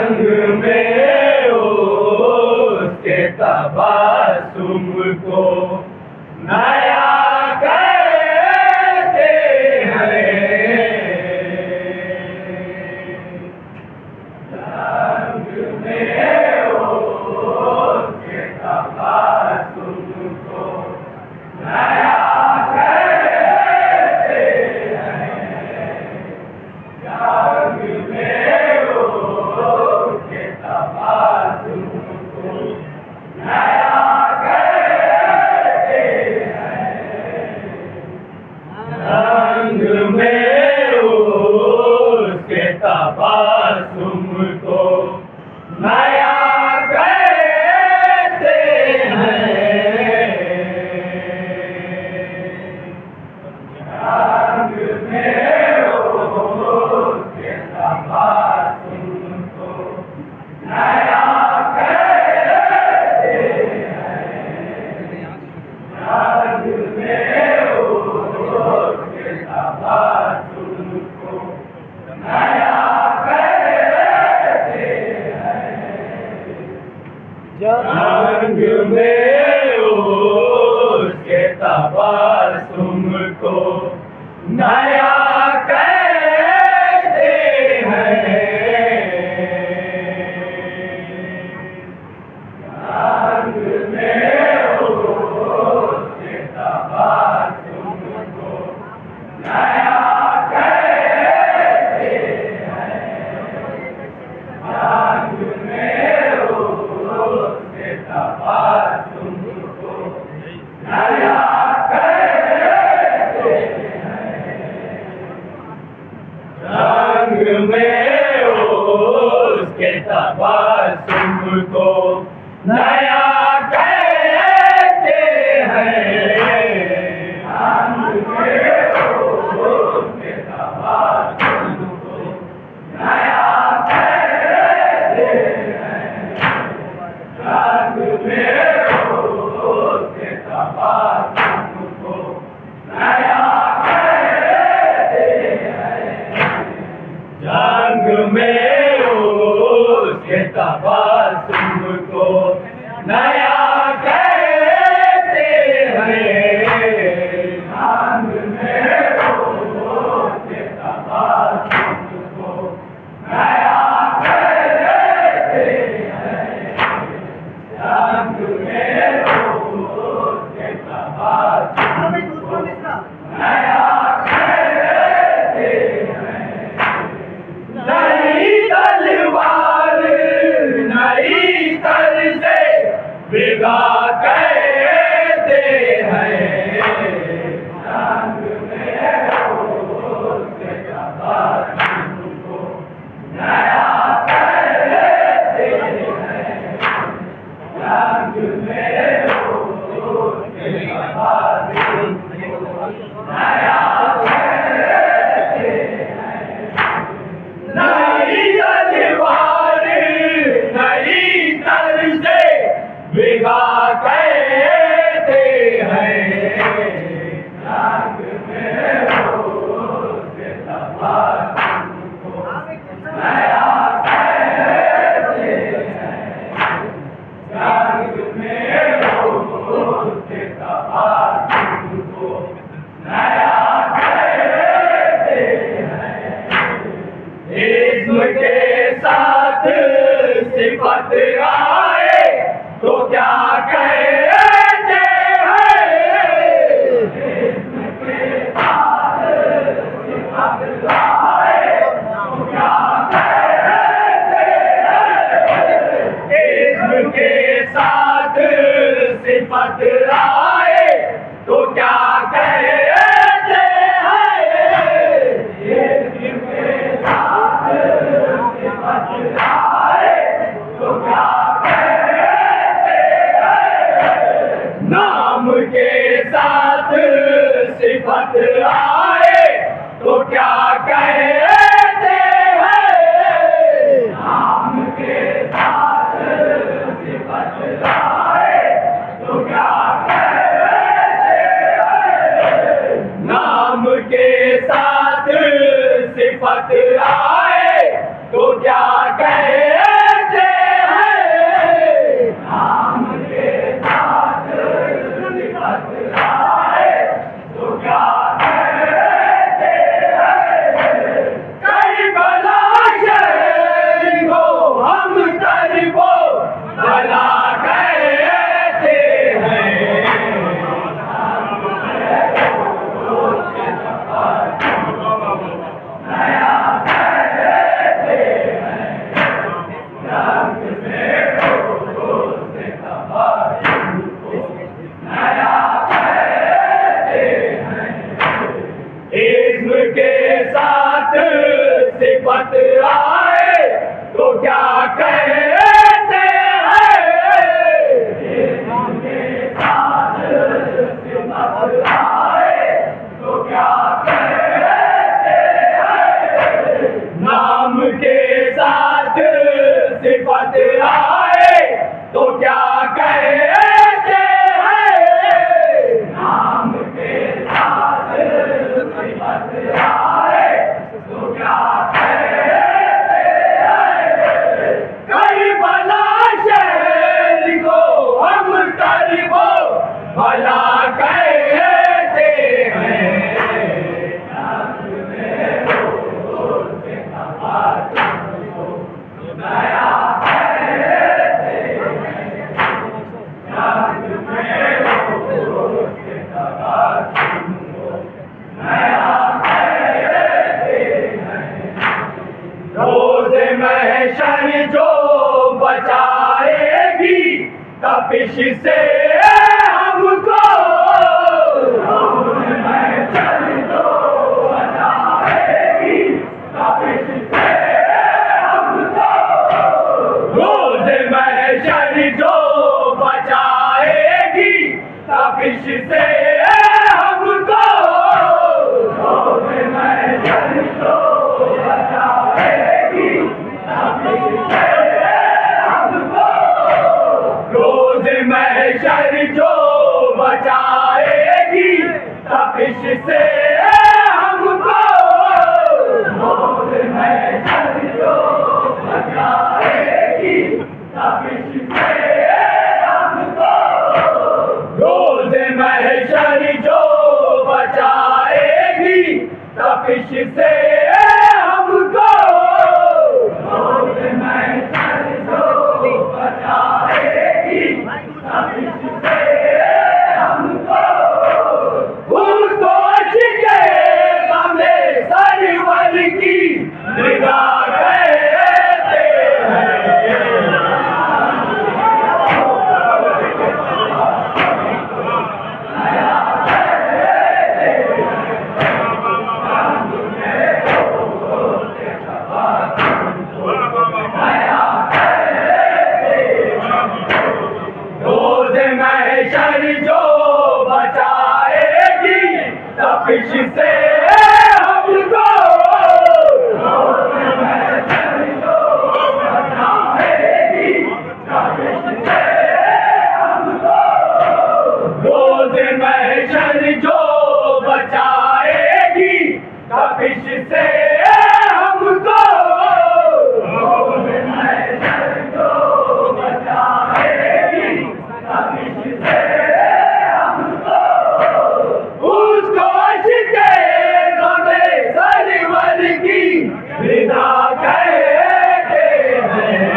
रंग में उसके तबस्सुम को नया कहते हैं। रंग में उसके तबस्सुम को नया कहते हैं। रंग में उसके तबस्सुम को नया कहते हैं। रंग में उसके तबस्सुम को नया कहते हैं। रंग में उसके तबस्सुम को नया कहते हैं। रंग में उसके तबस्सुम को नया कहते हैं। रंग में उसके तबस्सुम को नया कहते हैं। रंग में उसके तबस्सुम को नया कहते हैं। रंग में उसके तबस्सुम को नया कहते हैं। रंग में उसके तबस्सुम को नया कहते हैं। रंग में उसके तबस्सुम को नया कहते हैं। रंग में उसके तबस्सुम को नया कहते हैं। रंग में उसके तबस्सुम को नया कहते हैं। रंग में उसके तबस्सुम को नया कहते हैं। रंग में उसके तबस्सुम को नया कहते हैं। नई तलवार नई तर्ज़े बिगा कहते हैं। रंग में उसके तबस्सुम को नया कहते हैं। रंग में उसके तबस्सुम को नया कहते हैं। नई तलवार नई तर्ज़े बिगा कहते हैं। रंग में उसके तबस्सुम को नया कहते हैं। रंग में उसके तबस्सुम को नया कहते हैं। इस्म के साथ सिफत आए तो क्या कहते हैं। इस्म के साथ सिफत आए तो क्या कहते हैं। इस्म के साथ सिफत आए तो क्या कहते हैं। इस्म के साथ सिफत आए तो क्या कहते हैं। नाम के साथ सिफत आए तो क्या कहते हैं। नाम के साथ सिफत आए तो क्या कहते हैं। नाम के साथ सिफत आए तो क्या कहते सिफत आए तो क्या कहते हैं, नाम के साथ सिफत आए तो क्या कहते हैं, करबला शहर को हम करबो भला कहते हैं, रोज़ महशर जो बचाएगी तपिश से हमको, रोज़ महशर जो बचाएगी तपिश से हमको, रोज़ महशर जो बचाएगी तपिश से हमको, रोज़ महशर जो बचाएगी तपिश से हमको, रोज़ महशर जो बचाएगी तपिश से हमको, रोज़ महशर जो बचाएगी तपिश से हमको, रोज़ महशर जो बचाएगी तपिश से हमको, रोज़ महशर जो बचाएगी तपिश से हमको, उसको अश्के गमे सरवर की निगाह कहते हैं, रोज़ महशर जो बचाएगी तपिश से हमको, रोज़ महशर जो बचाएगी तपिश से हमको, रोज़ महशर जो बचाएगी तपिश से हमको, रोज़ महशर जो बचाएगी तपिश से हमको, उसको अश्के गमे सरवर की निदा कहते हैं,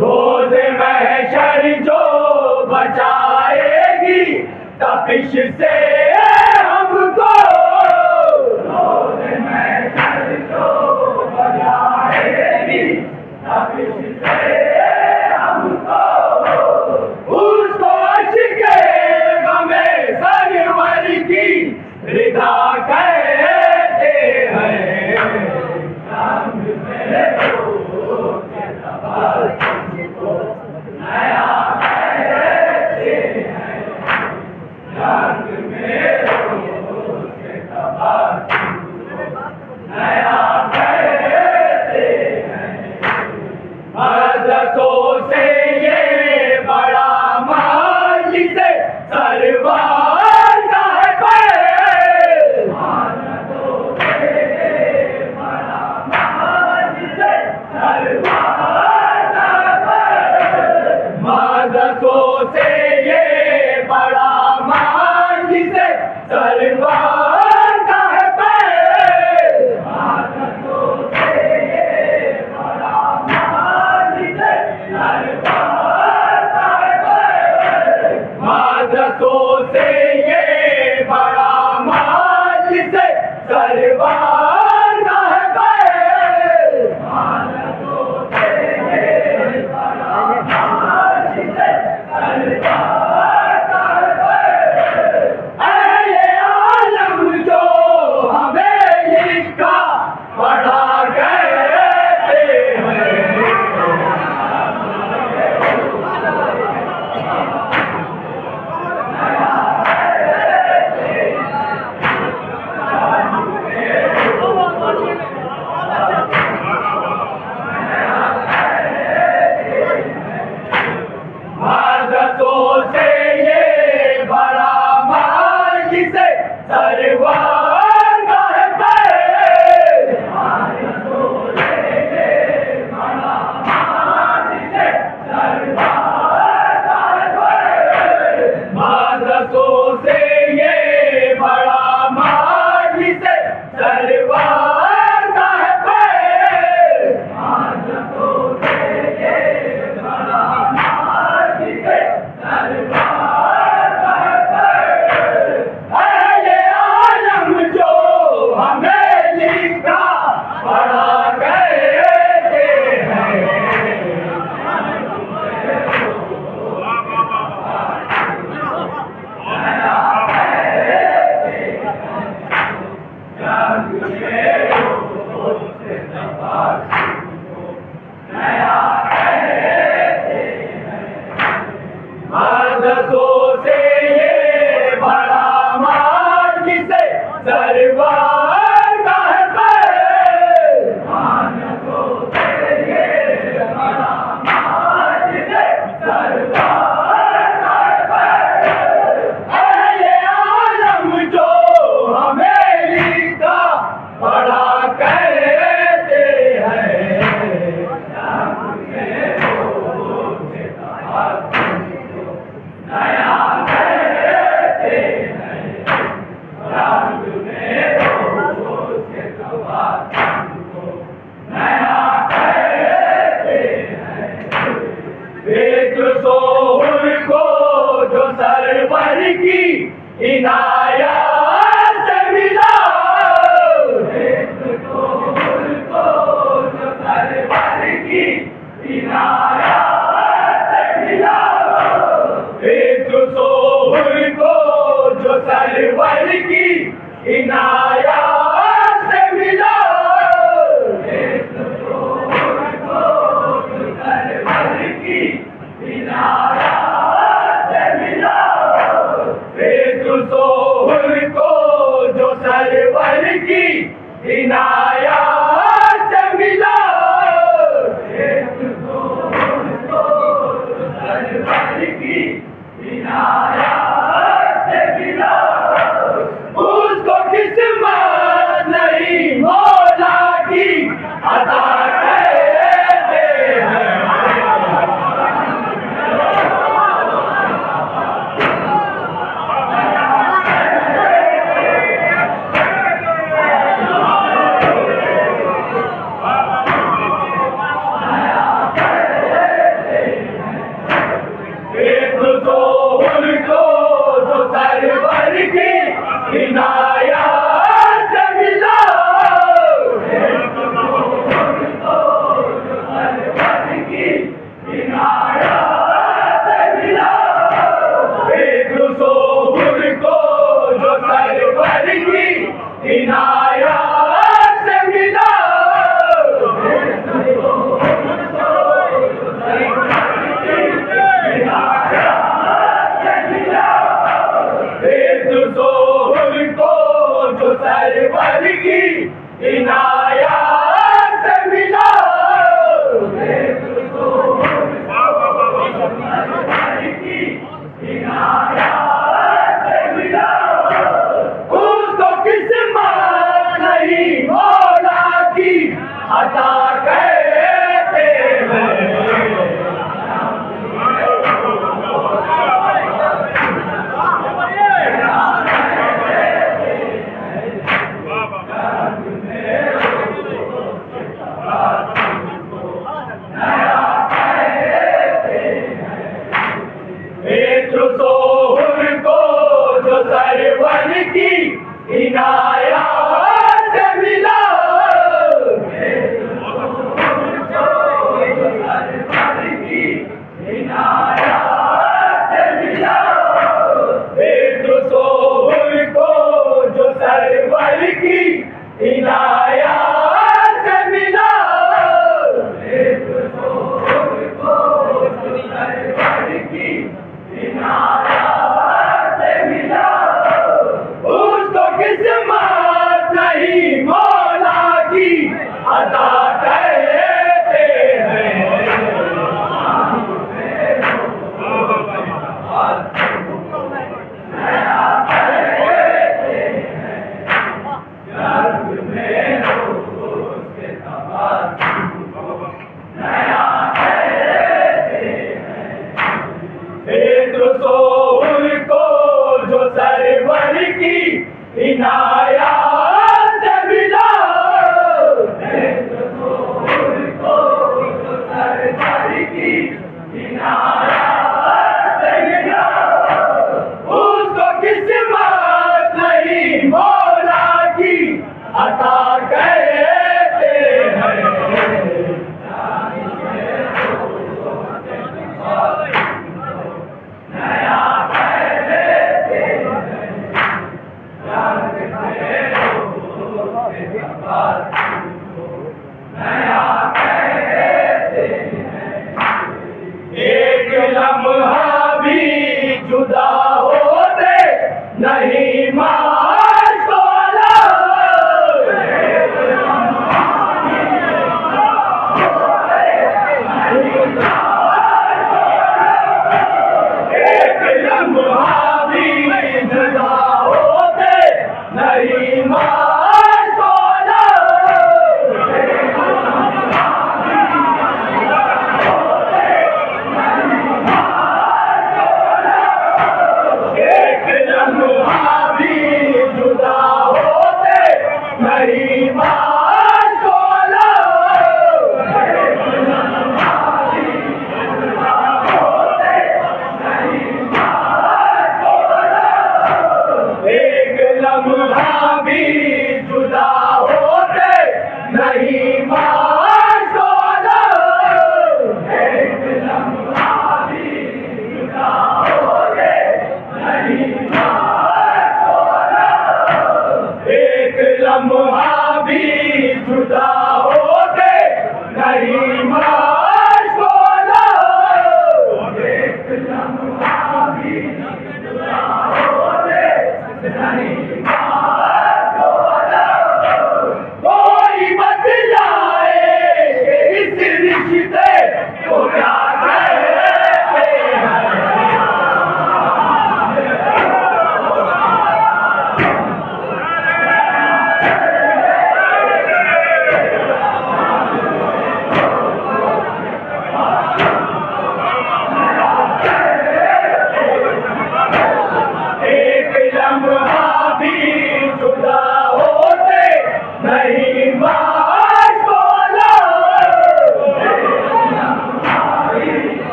रोज़ महशर जो बचाएगी तपिश से हमको, रोज़ महशर जो बचाएगी तपिश से हमको, उसको अश्के गमे सरवर की रिदा कहते हैं, रंग मेरे रूह के तबस्सुम को नया कहते हैं, रंग में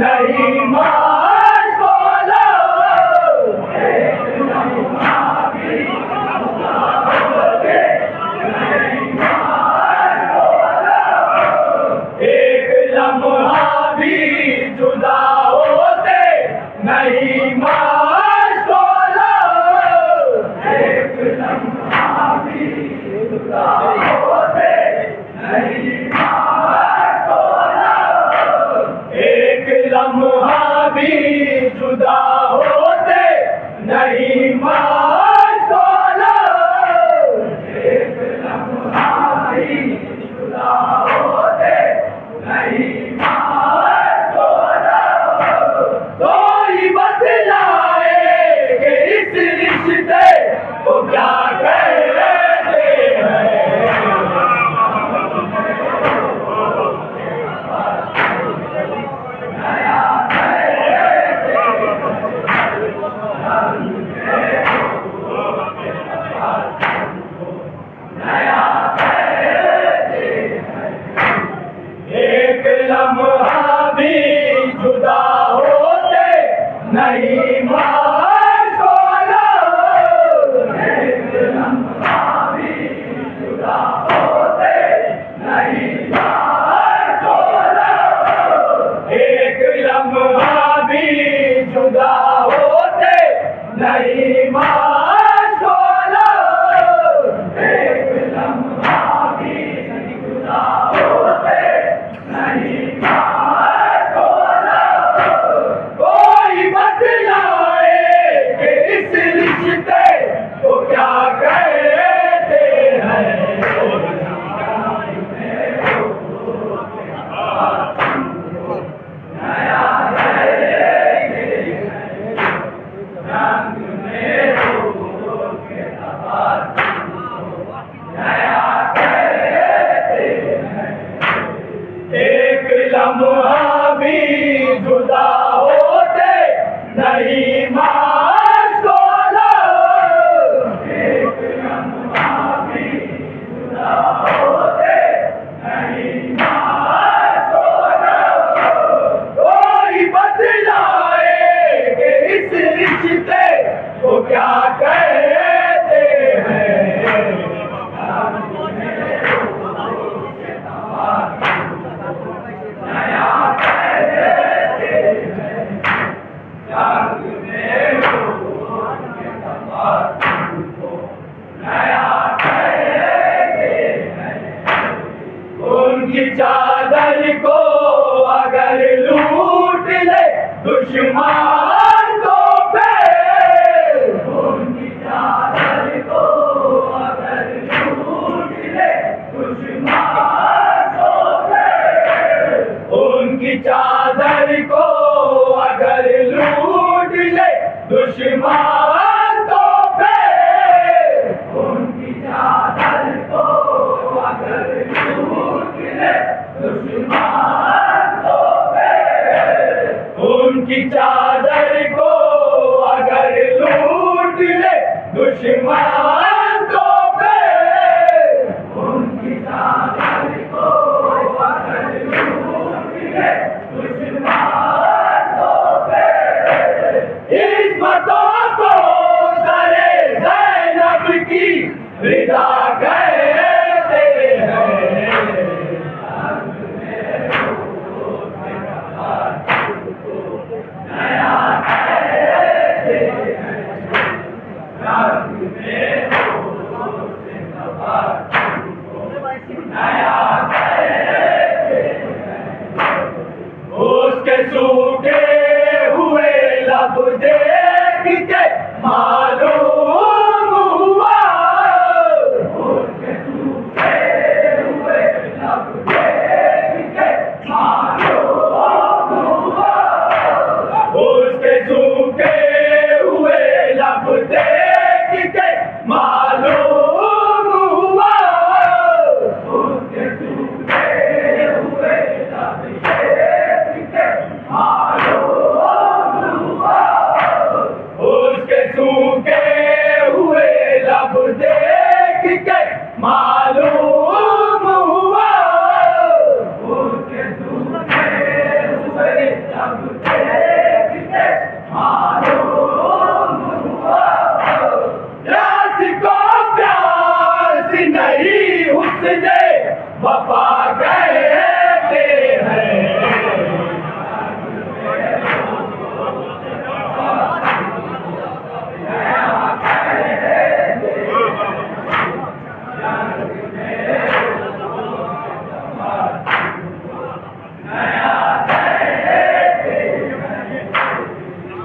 नहीं माश बोलो। एक लम्हा भी जुदा होते नहीं माश बोलो। एक लम्हा भी जुदा होते नहीं माश बोलो। एक लम्हा भी जुदा होते नहीं माश बोलो। एक लम्हा भी जुदा होते नहीं माश बोलो। कोई बतलाए कि इस रिश्ते को क्या कहते हैं। एक लम्हा भी जुदा होते नहीं माश बोलो। एक लम्हा भी जुदा होते नहीं माश बोलो। एक लम्हा भी जुदा होते नहीं माश बोलो। एक लम्हा भी जुदा होते नहीं माश बोलो। कोई बतलाए कि इस रिश्ते को क्या कहते हैं। एक लम्हा भी जुदा होते नहीं माश बोलो। एक लम्हा भी जुदा होते नहीं माश बोलो। कोई बतलाए कि इस रिश्ते को क्या कहते हैं। उनकी चादर को अगर लूट ले दुश्मन को फिर। उनकी चादर को अगर लूट ले दुश्मन को फिर। उनकी चादर को अगर लूट ले दुश्मन को फिर। उनकी चादर को अगर लूट ले दुश्मन को फिर। उनकी चादर को अगर लूट ले दुश्मन को फिर। उनकी चादर को अगर लूट ले दुश्मन को फिर। इस्मतों को सरे ज़ैनब की रिदा कहते हैं। उसके सूखे हुए लब देख के मालूम हुआ। उसके सूखे हुए लब देख के मालूम हुआ। उसके सूखे हुए लब देख के मालूम हुआ। उसके सूखे हुए लब देख के मालूम हुआ। उसके सूखे जब देख के मालूम हुआ, प्यास को प्यास नहीं हुस्ने वफा कहते हैं।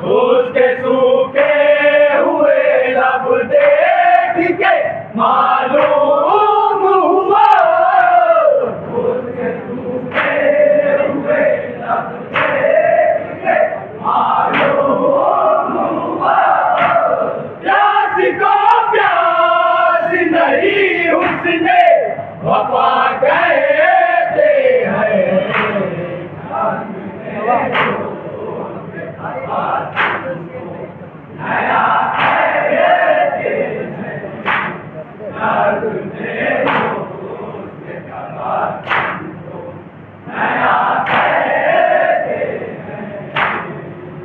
उसके सूखे हुए लब देख के मालूम हुआ, उसके सूखे हुए लब देख के मालूम हुआ, प्यास को प्यास नहीं उसने वफा कहते हैं।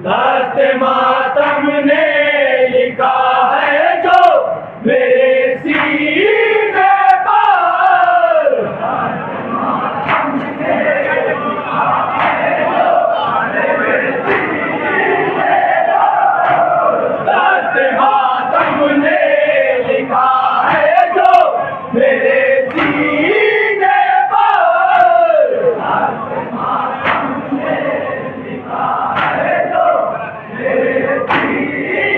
दस्ते मातम ने लिखा है जो मेरे सीने पर, दस्ते मातम ने लिखा है जो मेरे सीने पर, दस्ते मातम ने लिखा है जो मेरे सीने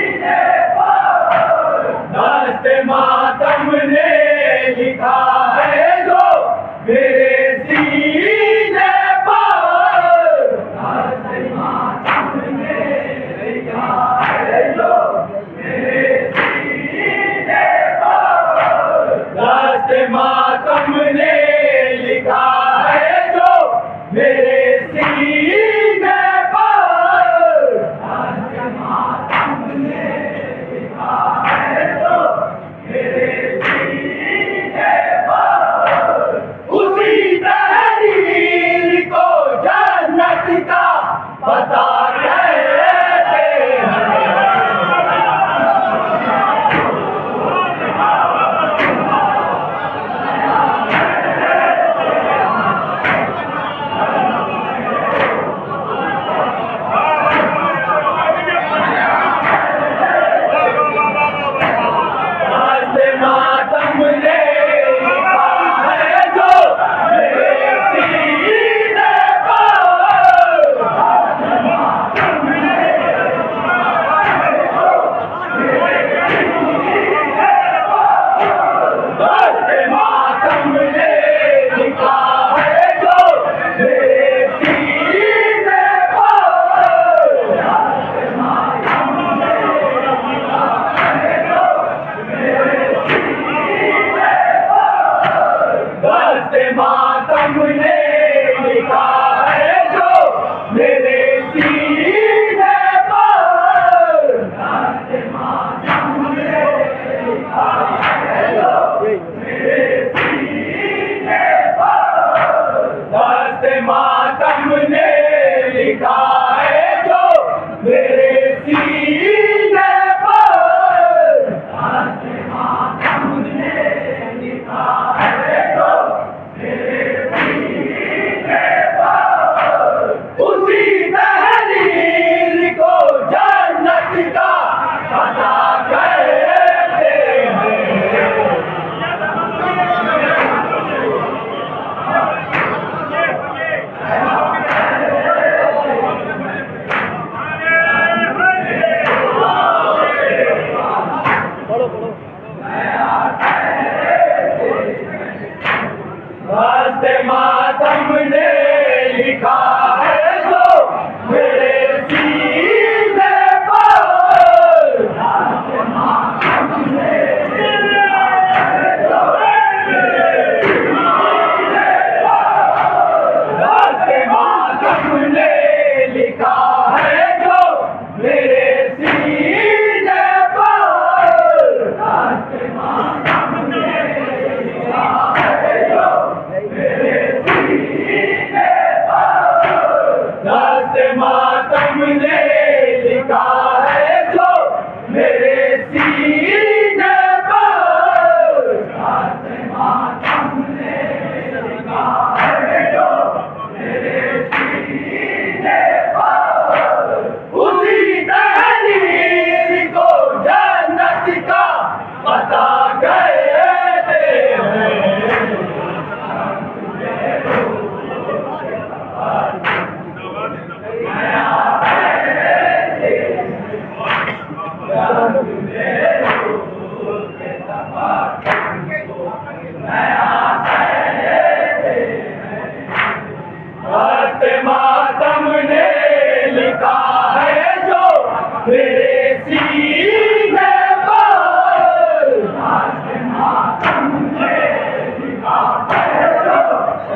मातम ने लिखा है जो मेरे सीने पर, गाज़े मातम ने लिखा है जो मेरे सीने पर, उसी तहरीर को जन्नत का पता कहते हैं। गाज़े मातम ने लिखा है जो मेरे सीने पर, गाज़े मातम ने लिखा है जो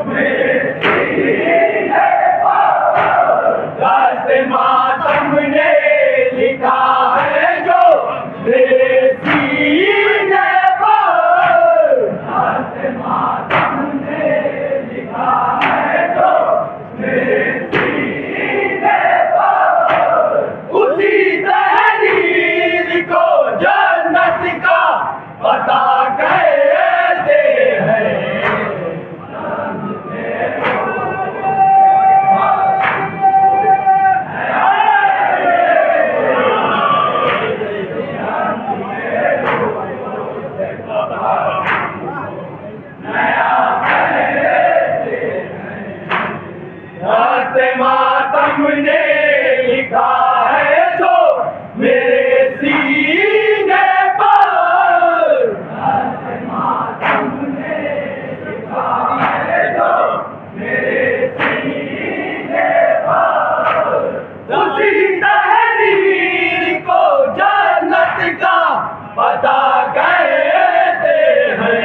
मेरे सीने पर, गाज़े मातम ने लिखा है जो मेरे सीने पर, गाज़े मातम ने लिखा है जो मेरे सीने पर, उसी तहरीर को जन्नत का पता कहते हैं। गाज़े मातम ने लिखा है जो मेरे सीने पर, गाज़े मातम ने लिखा है जो मेरे सीने पर, उसी तहरीर को जन्नत का पता कहते हैं।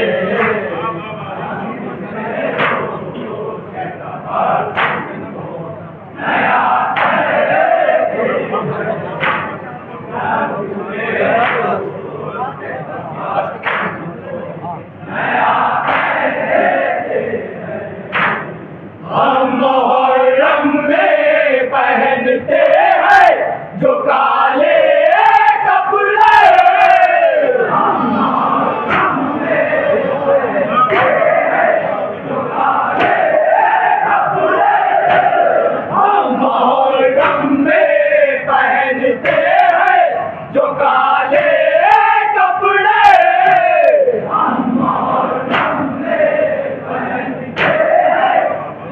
हम मुहर्रम में पहनते हैं जो काले कपड़े, हम मुहर्रम में पहनते हैं जो काले कपड़े, हम मुहर्रम में पहनते हैं जो काले कपड़े, हम मुहर्रम में पहनते हैं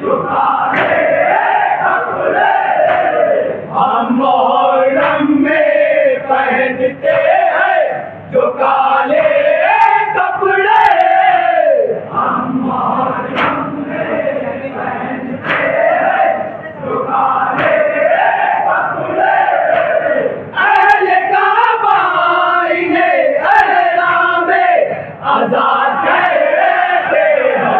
जो काले कपड़े, हम मुहर्रम में पहनते हैं जो काले कपड़े, हम मुहर्रम में पहनते हैं जो काले कपड़े, अहले काबा इन्हें एहरामे आज़ाद कहते हैं।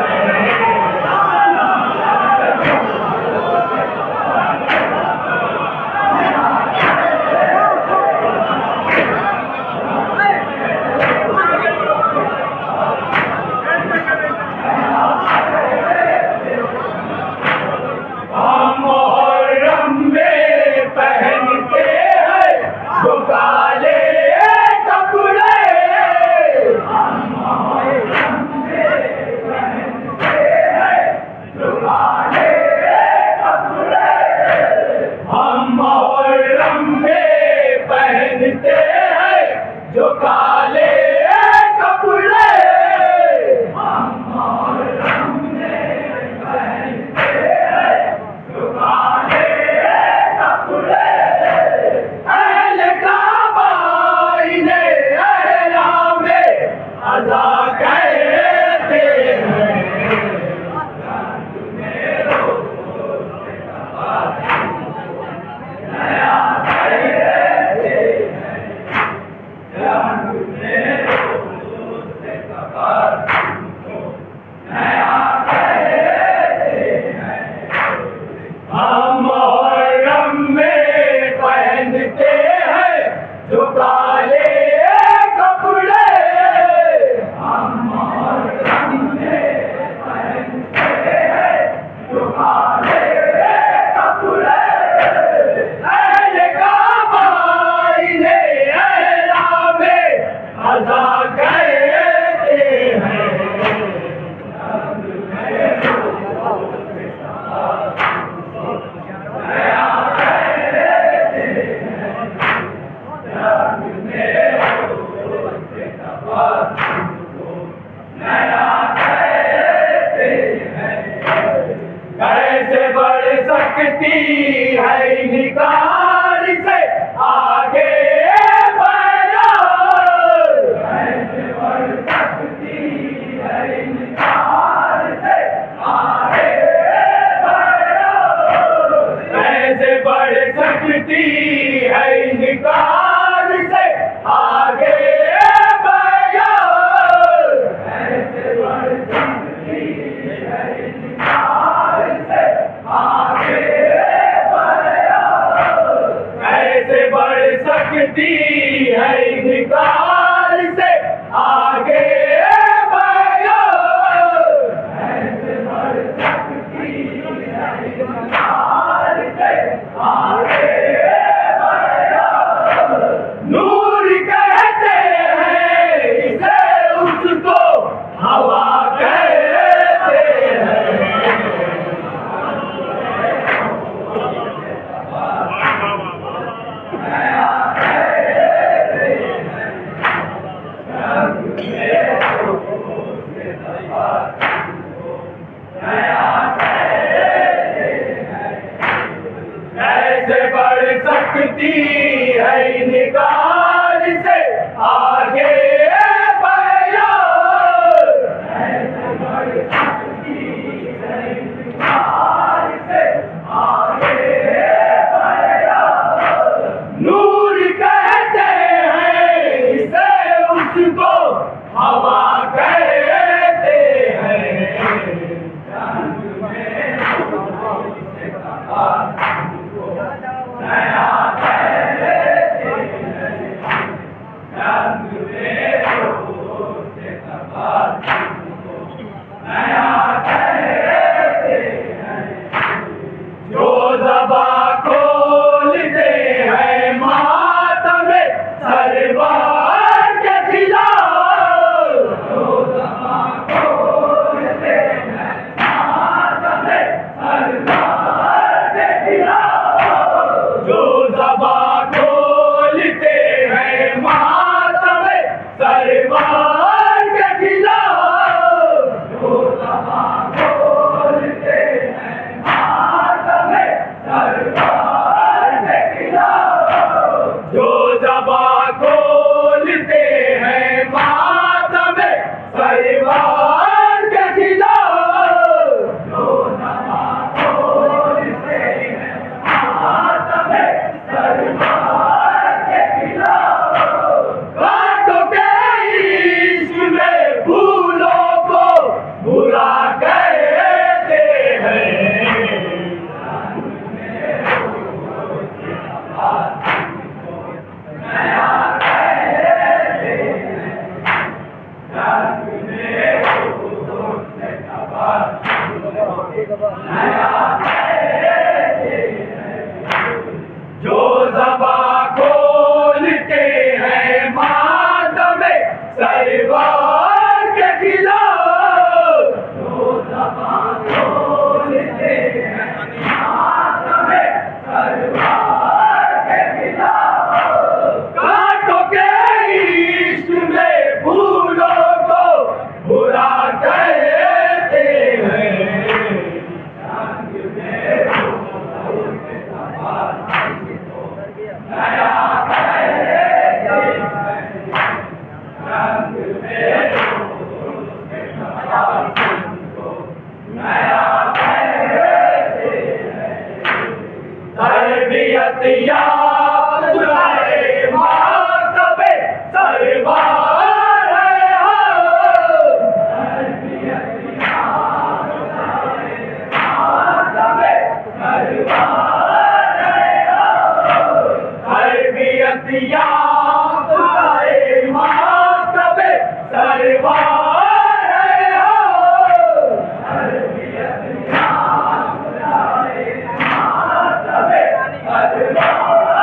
सकती है इनकार से आगे बढ़ो। कैसे बढ़ सकती है इनकार से आगे बढ़ो। कैसे बढ़ सकती है इनकार से आगे बढ़ो। कैसे बढ़ सकती है इनकार से आगे बढ़ो। नूर कहते हैं इसे उसको हवा कहते हैं। कैसे बढ़ सकती है इनकार से आगे बढ़ो। कैसे बढ़ सकती है इनकार से आगे बढ़ो। नूर कहते हैं इसे उसको हवा कहते हैं। जो ज़बां खोलते हैं मातम सरवार के खिलाफ। जो ज़बां खोलते हैं मातम सरवार के खिलाफ। जो ज़बां खोलते हैं मातम सरवार के खिलाफ। जो ज़बां खोलते हैं मातम सरवार के खिलाफ। जो ज़बां खोलते हैं मातम सरवार के खिलाफ। जो ज़बां खोलते हैं मातम सरवार के खिलाफ। कांटों के इश्क में फूलों को बुरा कहते हैं। जो ज़बां खोलते हैं मातम सरवार के खिलाफ। जो ज़बां खोलते हैं मातम सरवार के खिलाफ। कांटों के इश्क में फूलों को बुरा कहते हैं। तरबियत याफ्ता मातम सरवार हो। तरबियत याफ्ता मातम सरवार हो। तरबियत याफ्ता मातम सरवार हो। तरबियत याफ्ता मातम सरवार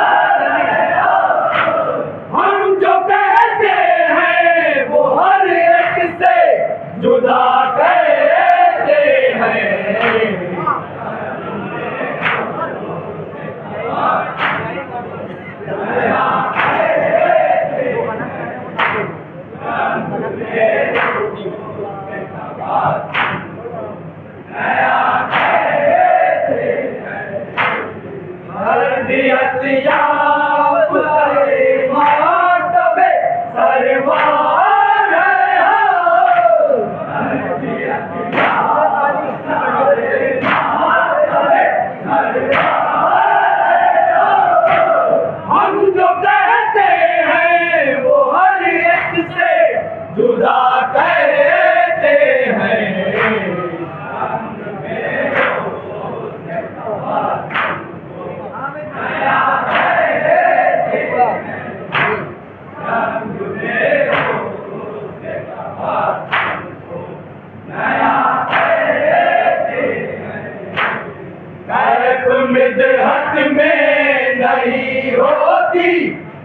नहीं होती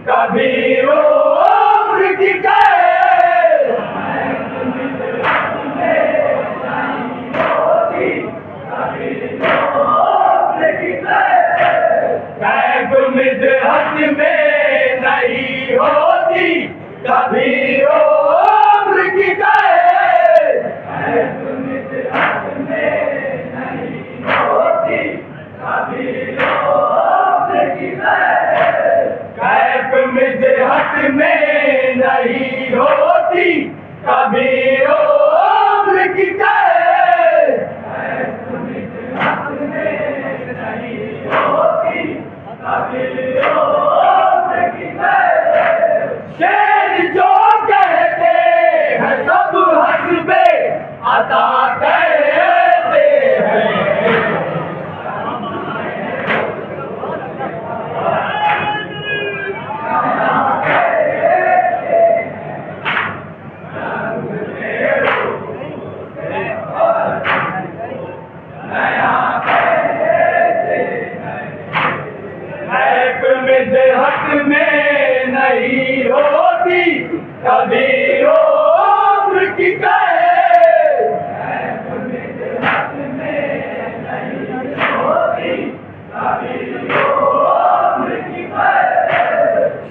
कभी उम्र की कैद। कैफ मिदहत में नहीं होती कभी उम्र की कैद। कैफ मिदहत में नहीं होती कभी उम्र की कैद। शेर जो कहते हैं सब हस्बे अता कहते हैं। मिदहत में नहीं होती कभी उम्र की कैद।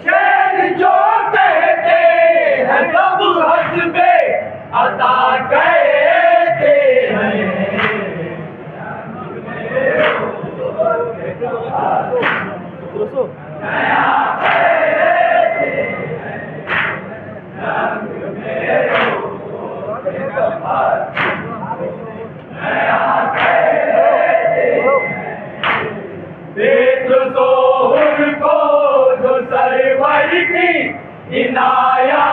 शेर जो कहते हैं सब हस्बे अता कहते हैं। देखो को जो सरवर की इनाया